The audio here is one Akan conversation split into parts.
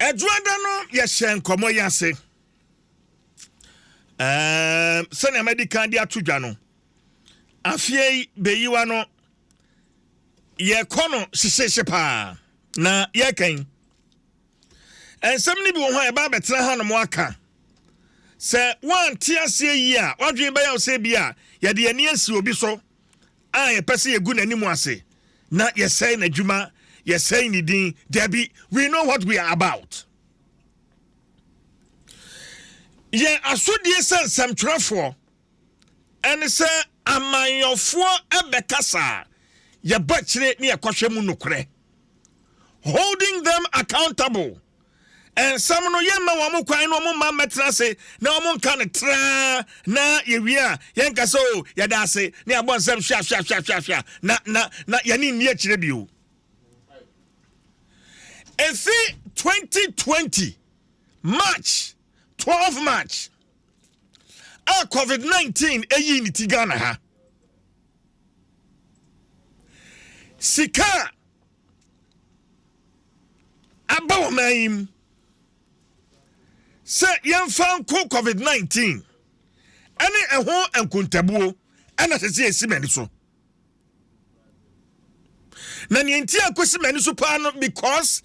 Edwada no yeshen komo yase. Sene medical dia tudwa no. Afie Beyi wa no ye kono sisese pa na ye kan. Ensem ni bi wo ho e ba betra ha no mo aka. Se wan tiase yi a, wadwen ba ya se bi a, ye de ani asi obi so. A ye pese ye gu nani mu ase. Na ye say na djuma, ye say ni din, Debbie, we know what we are about. Ye asodie sensem trafo. And say amayofo ebekasa. Ye bachire ni akwahwe mu nokre. Holding them accountable. And some no yema wamu kwa ino wamu metra se na wamu nkane tra na yewia yenka so yada se ni abon sem sha na yani niye chire biu. Efi 2020 March 12 March COVID-19 eyi ni tigana ha sika abawo mayim se yemfan ko COVID-19 ene eho enkontabuo ena sese esimani so na nienti akosimani so pa no because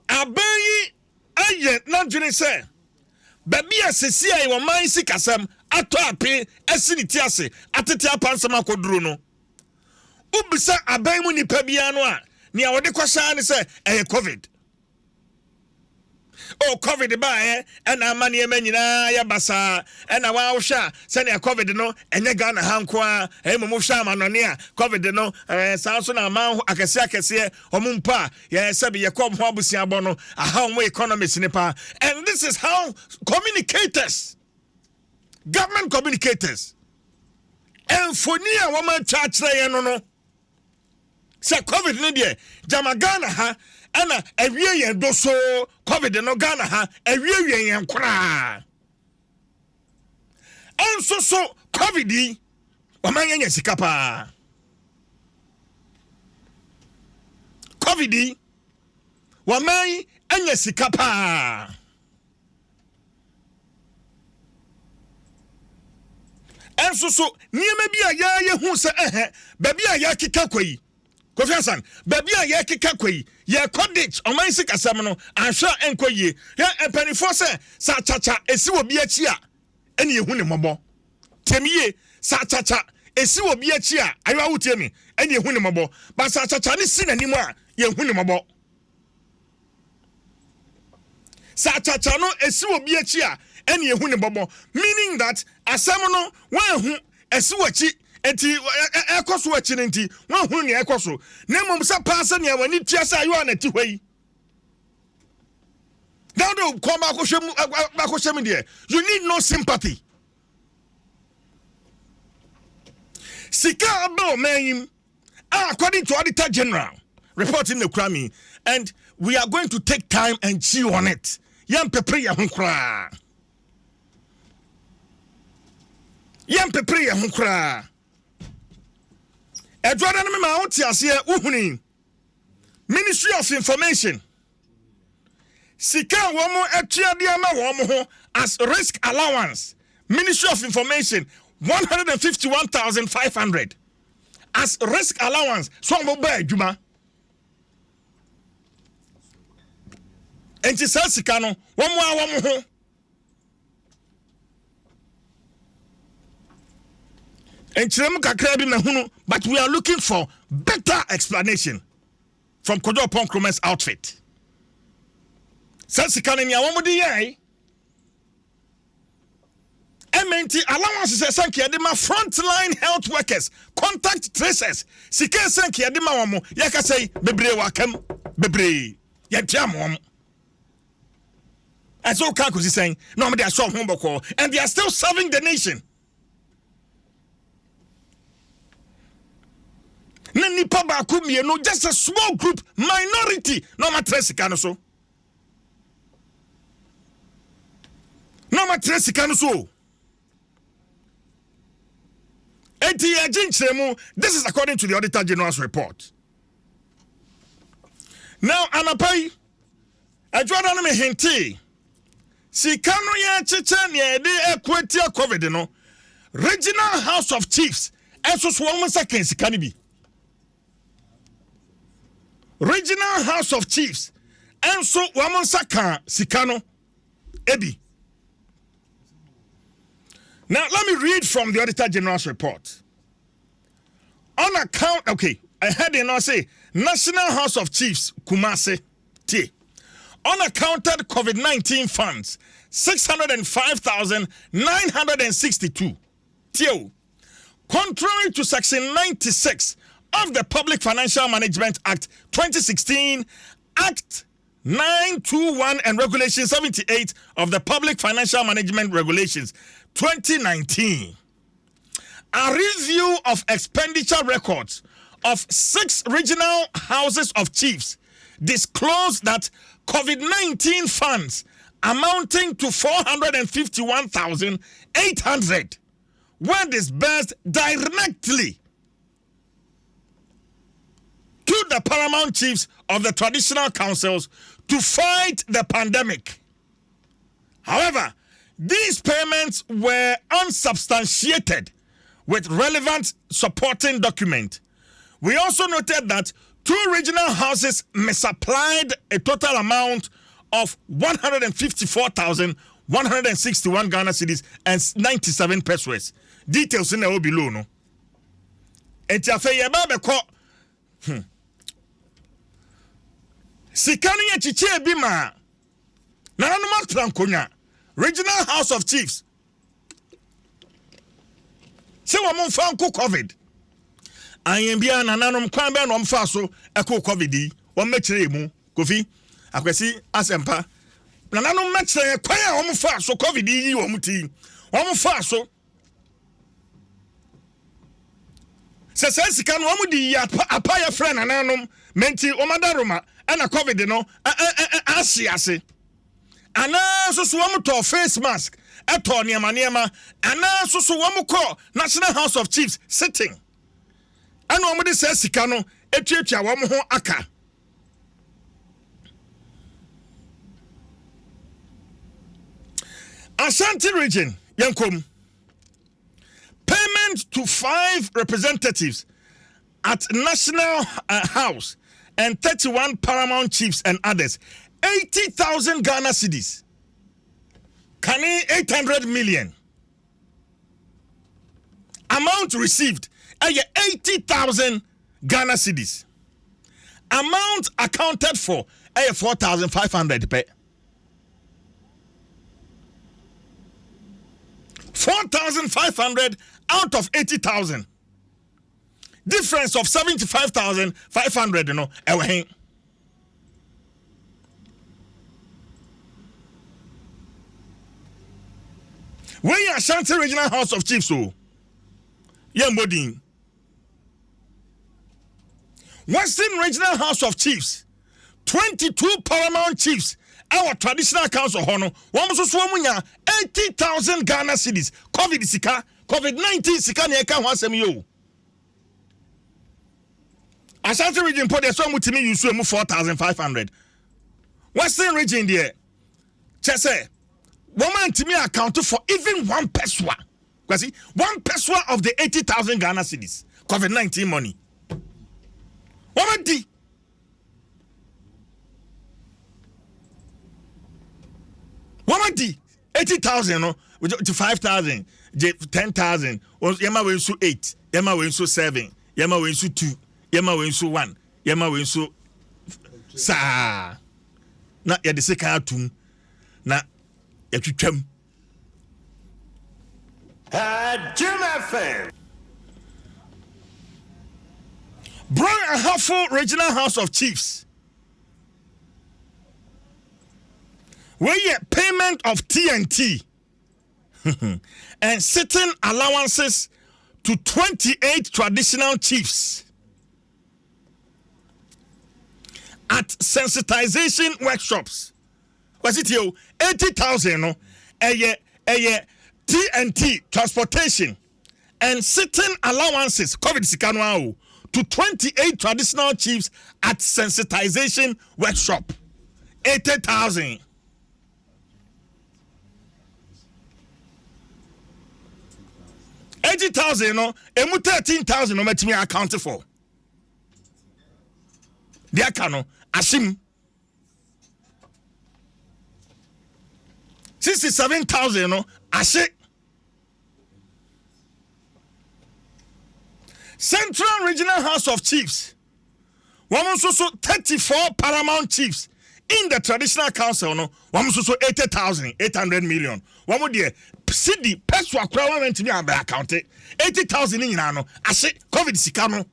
Beyi aye na dwene se baby asesi ayi wo man sikasam ato ape asiniti ase atete apansam akoduro no ubisa Beyi mu nipa bia no a ne a wode kwasa ne se COVID. Oh, COVID ba and amani emenyina ya basa and awa osha send a COVID no enye Ghana hankwa mu sha manone a COVID no sanso na man akese omumpa ya sabi ye kom ho abusia bo no aha mo economists nipa. And this is how communicators, government communicators, and fonia woman church no say COVID no de jama Ghana ha ana ewie yen doso COVID no Ghana ha ewie yen kra enso so COVID yi wamanya sika pa COVID yi wamanya sika pa enso so niema bi a ya hu se baby a ya kika kwai Kofiasan, baby a ye kika kwai, ye cottage, o man sika sam no, ansha enkoye. Ya empanifo se sa chacha esi obi achi a, ene ye hu ne mobo. Temiye sa chacha esi obi achi a, ayo awutie mi, ene ye hu ne mobo. Ba sa chacha ne si nanimu a, ye hu ne mobo. Sa chacha no esi obi achi a, ene ye hu ne mobo. Meaning that asam no wan hu esi wachi enti ekoso achi nti wan hu ne ekoso na mom sa paasa ne wani tiasa ayo anati hwai now do come back there. You need no sympathy. Sika abo mayim according to Auditor General reporting the crime, and we are going to take time and chew on it. Yam pepre ya hunkra. Yam pepre ya hunkra. Edward and me out here, uhuni. Ministry of Information. Sika womo etiadiama womo as risk allowance. Ministry of Information 151,500 as risk allowance. So mo ba adwuma. Enti sa sika no womo ho. But we are looking for better explanation from Kodo Ponkromes outfit. Sensikani ya wamudi yai. MNT allowances sanki adima frontline health workers, contact tracers. Sike sanki adima wamu yaka say bebre wakam bebre yatiam wamu. And so Kaku is saying no they are so humble and they are still serving the nation. Nipa baku mienu, just a small group, minority. No matresi kano so. No matresi kano so. This is according to the Auditor General's report. Now, Anapai, adwada no me hente sika no ye cheche ne de equity covid no regional house of chiefs enso so won second sika no bi regional house of chiefs enso won second sika no ebi. Now, let me read from the Auditor General's report. On account, okay, I heard it now say, National House of Chiefs, Kumasi, T. Unaccounted COVID-19 funds, 605,962. T. Contrary to Section 96 of the Public Financial Management Act 2016, Act 921 and Regulation 78 of the Public Financial Management Regulations 2019. A review of expenditure records of 6 regional houses of chiefs disclosed that COVID-19 funds amounting to 451,800 were disbursed directly to the paramount chiefs of the traditional councils to fight the pandemic. However, these payments were unsubstantiated with relevant supporting document. We also noted that 2 regional houses misapplied a total amount of 154,161 Ghana cedis and 97 pesos. Details in the below no. Etiafe yeba beko. Sikani ye chiche bima. Na nanu matrankonya. Regional House of Chiefs. Se wa mon fa nko COVID. Ayen bia nananom kwan be no mfa so eko COVID yi. Wo mekire mu Kofi akwesi asempa. Nananom mekire kwan a wo mfa so COVID yi wo muti. Wo mfa so. Se sika no wo mudi ya apa ya friend nananom menti o madaroma ana COVID no ase. Ana so wam to face mask eto niema ana so wam call National House of Chiefs sitting ana wam de sika no etuatua wam ho aka. Ashanti region yankom payment to 5 representatives at National House and 31 paramount chiefs and others 80,000 Ghana cedis. Kani 800 million. Amount received 80,000 Ghana cedis. Amount accounted for 4,500 pay. 4,500 out of 80,000. Difference of 75,500, you know. When you Ashanti Regional House of Chiefs, so Yambodin. Western Regional House of Chiefs, 22 paramount chiefs, our traditional council hono, one was so 80,000 Ghana cedis. COVID sika, COVID-19 sika ne eka wasem yo. Ashanti region put the so mutimi use 4,500. Western region there, chese. Woman to me account for even 1 peso. Because 1 peso of the 80,000 Ghana cedis. COVID-19 money. Woman D. Woman D. 80,000 no to 5,000, 10,000. Yama win so 8. Yama win so 7. Yama win so 2. Yama win so 1. Yama win so sa. Na ya de second atum. Na Adom FM. Brown and Huffle Regional House of Chiefs. Where ye payment of TNT and certain allowances to 28 traditional chiefs at sensitization workshops. Was it you 80,000 no TNT transportation and certain allowances COVID sikano to 28 traditional chiefs at sensitization workshop 80,000. $80,000 no, emu 13,000 no matimi account for. Dia kano ashim 67,000 no ashe. Central Regional House of Chiefs. Woman so 34 paramount chiefs in the traditional council no. Woman so 80,000, 800 million. Woman dear city peswa kwa went to be account 80,000 in no. Ashe COVID sikano.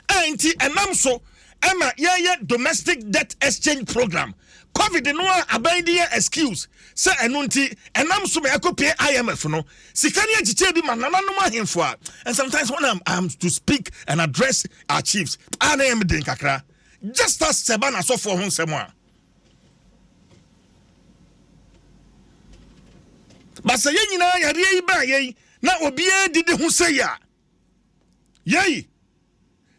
Enti enam so Emma yeah domestic debt exchange program. COVID no abandon excuse. Say enunti enam so me pay IMF no. Sikani achiche bi man nananom ahemfo a. And sometimes when I'm to speak and address our chiefs, I am den kakra. Just as Sebana so for hon semwa. But say nyina yare yi ba yi na obi e didi hu say ya. Yei.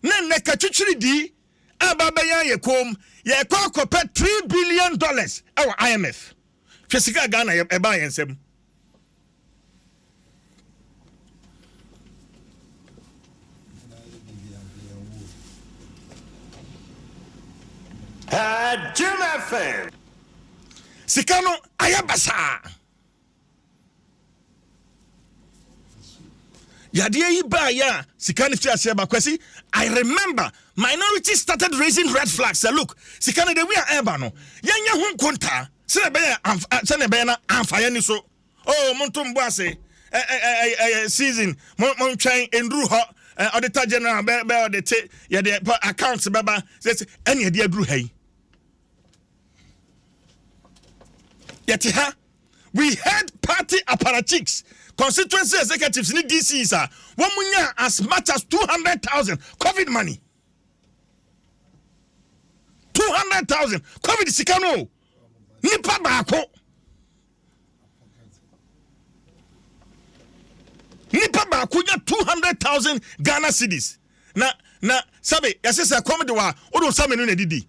Na neka chuchiri di ababa ya yekom ye kokopɛ $3 billion our IMF. Hwesika Ghana e ba yensem. Adom FM. Sikano ayabasa. Yadia iba ya sikani fi ase ba kwesi. I remember minority started raising red flags. Say look, sikani de we are eba no. Yanya hu konta. Se ne be na amfa ni so. Oh, monto mbo ase. Season mon twan endru ho. Auditor General be audit ya de accounts baba. Say any de adru hai. Yet ha, we had party apparatchiks, constituency executives in DCs are one munya as much as 200,000 COVID money. 200,000 COVID sikano. Nipa bako. Nipa bako ya 200,000 Ghana cedis. Na sabe yasesa comedy wa odo same no na didi.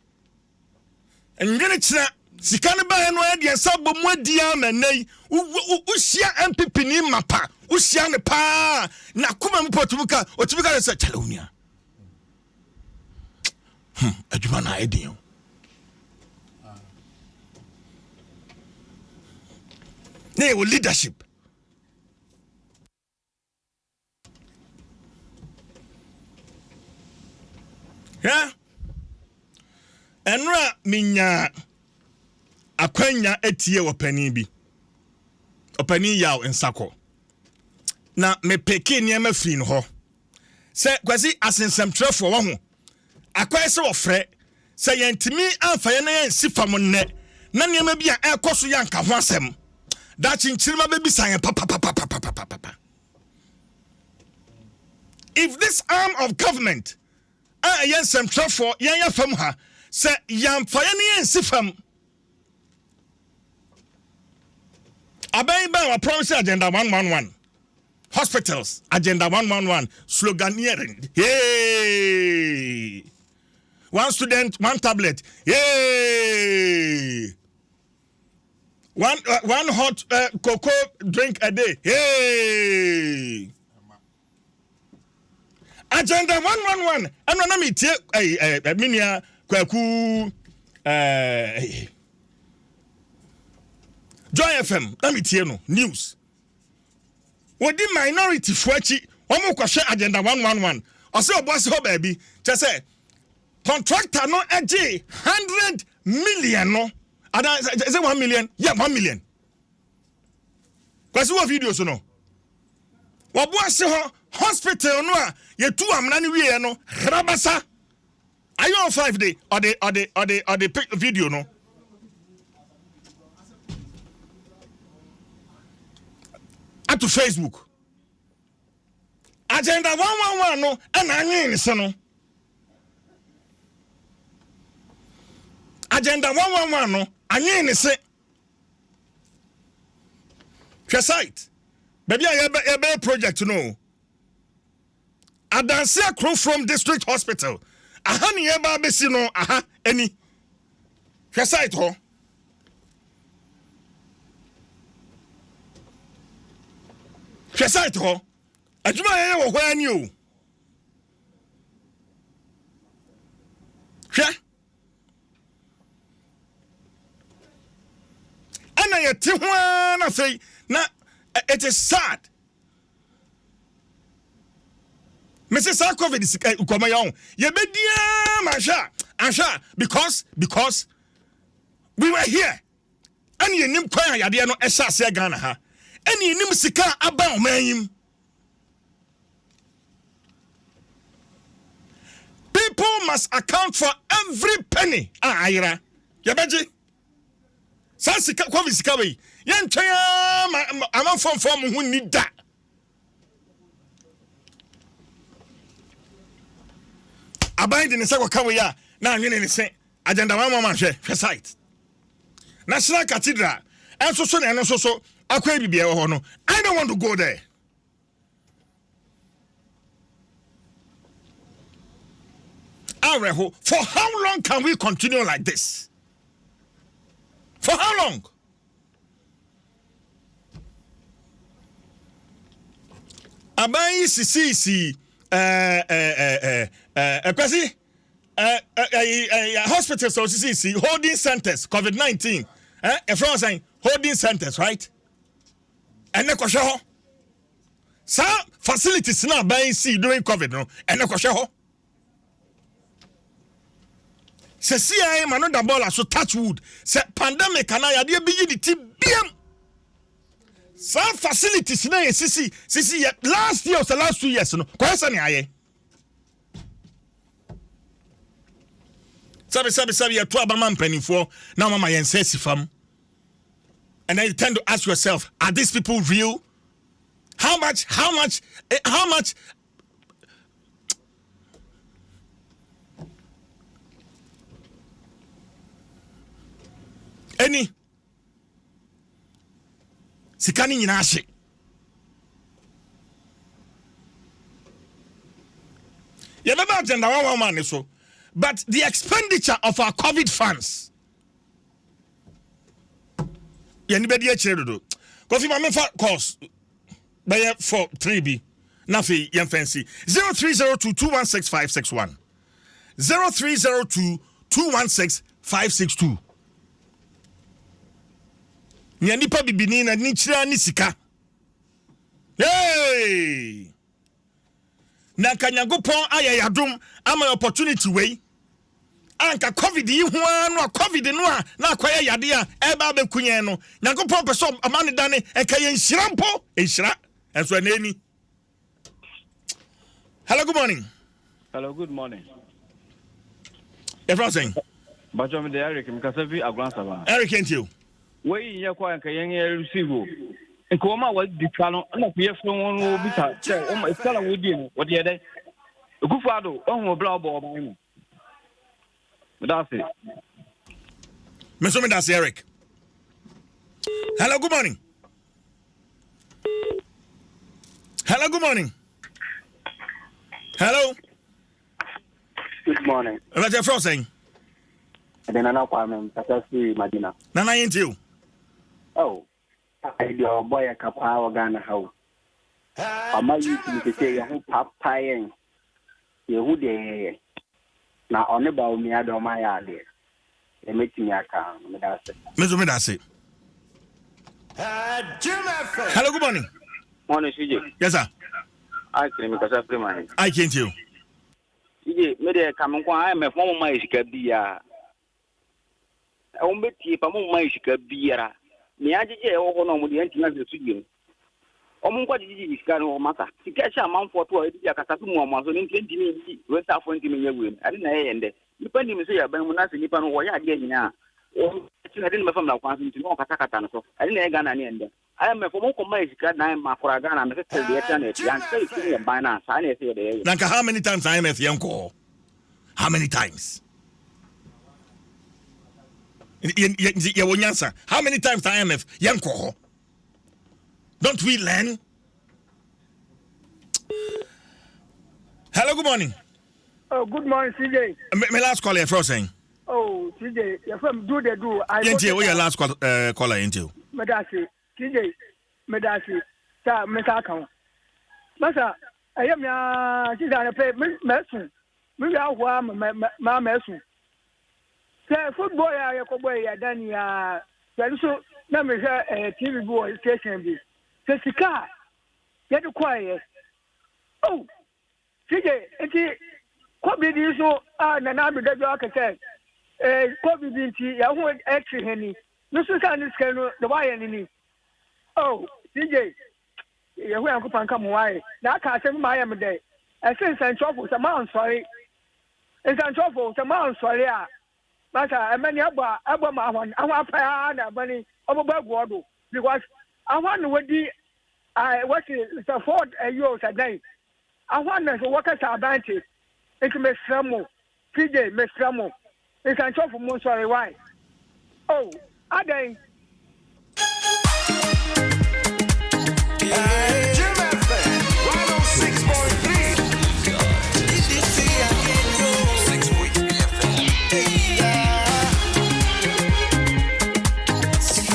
Engene chira sikane ba no e de sabo mu adia manai usia MPP ni mapa usia ne pa na kuma mpotubuka otubuka se chalonia adwuma na edin ne wo leadership ya enra minya akwanya etie wopani bi opani yaw nsako na me peke niam afiri no ho se kwasi asensem trefo wo ho akwaye se wofre se yentimi amfaye na yansi fam nne na niam bi a ekoso yanka ho asem da chinchirima be bisan papa. If this arm of government yensem trefo yan fam ha se yamfaye na yansi fam Abaiba wa promise agenda 111. Hospitals agenda 111. Sloganeering. Hey. One student, one tablet. Hey. One hot cocoa drink a day. Hey. Agenda 111. I'm not me tie minia kwaku Joy FM, let me tell you news. What the minority fuachi, omo kwahwe agenda 111. Ose oboase ho baby, just say contractor no ag 100 million no. Is it 1 million? Yeah, 1 million. Kwasi wo videos no. Waboase ho hospital no a ye tu amna ni wie no, rabasa. Are you on 5 day or the video no? At to Facebook. Agenda 111 no and anyin se no. Agenda 111 no anyin se. Hwe site. Baby a project no. Adanse akro from district hospital. Aha ni eba besi no aha any. Hwe site ho. site ho adwuma yɛ wɔ hɔ ani o hwɛ ana yɛ te ho na say na it is sad Mrs. COVID is coming on. You be dear, Masha, because we were here. And you nim kwa ya no esa se Ghana ha. And you nim sika aba man. People must account for every penny. Ira. Ya beji. Sa sika COVID sika we. Yen twa ama form hu ni da. Abind in the second cover ya now you need to say agenda one man share site National Cathedral and so akwa bibia no I don't want to go there Areho for how long can we continue like this for how long Abai CCC hospitals so see holding centers COVID-19 everyone saying holding centers right and nekosho sa facilities na ban see during COVID no and nekosho se see man no da ball so touch wood se pandemic na ya de bi yi di biam some facilities na sisi last year or the last 2 years no kwesa ne aye sabi ya to abama mpanifo na mama yen sesi fam and then you tend to ask yourself are these people real how much any sikani nyina ahye ye baba agenda one man so but the expenditure of our COVID funds ye ni bedi a kire do kofi ma me fa course by 43b na fe ye fancy 0302216561 0302216562 Nya nipa bibini na ni kira ni sika. Hey! Na kanyagopon ayayadom ama opportunity wey. Anka COVID yi ho no COVID no a na akwaya yade a eba bekunye no. Nyagopon peso amane dane enkaye nhira mpo, enhira. Enso na eni. Hello, good morning. Hello, good morning. Everyone saying. Bajom de Eric Mkasavi Agwansaba. Eric and you. We ya kwa nka yen receive nko ma wa dikano na pe fun won wo bisa che o ma iskala wo di no wo de dey egufado ohun obla obo oban no that's it Mr. That's Eric. Hello, good morning. Hello, good morning. Hello. Good morning. What are you saying? Then I know I'm Madina. Nana into you. Oh, I do a boy a capa Ghana house. I might use to say, who pop pie who they now on about me, I don't my idea. They make me a car. Mr. Medasi. Hello, good morning. Morning, CJ. Yes, sir. I can make a free money. I can't you. CJ, maybe I come on, I'm a former my scabia. I won't bet if I'm on my scabia. Me aje o no mo de antina de sugim o mo kwaji ji sika no mata sika cha manfo to e dia kasa mu mo so ni ntindi ni we ta fo ntimi nyawem ade na ye ende nipa ni me se ya ban mu na se nipa no wo ya ade nyina o ti na de me fam na kwan ntimi o kata kata no so ade na ye Ghana ni ende I am for mo ko mai sika na ma kora Ghana me se de eta na ya nse ti ye ban na sa na se de ye Nanka, how many times I am at Yanko? How many times? How many times IMF Yanko? Don't we learn? Hello, good morning. Oh, good morning, CJ. My last caller, saying. Oh, CJ, you're from do. Yenti, where your last caller into? Medasi, CJ, Medasi, Mr. Account. Masa, I am ya, she's on a pay, Messon. Maybe I'll my Messon. Say, football, I go away, then ya, so, let me hear a TV boy station be. Say, the car, get quiet. Oh, CJ, it's what did you so? Nana, the dog said, Kobe Binti, I want extra henny. No, Susan is the wire any. Oh, CJ. You will come away. That can't say my am day. I think San Trouble, the mountain, sorry. It's San Trouble, the mountain, sorry. But I mean, I want to pay money over Waddle because I want to be what is the 4 euros a day. I want to work as a advantage. It's Miss Ramo, PJ, Miss Ramo. It's San Trouble, most sorry. Why? Oh, I think. Jim FM 106.3. 6.3 FM.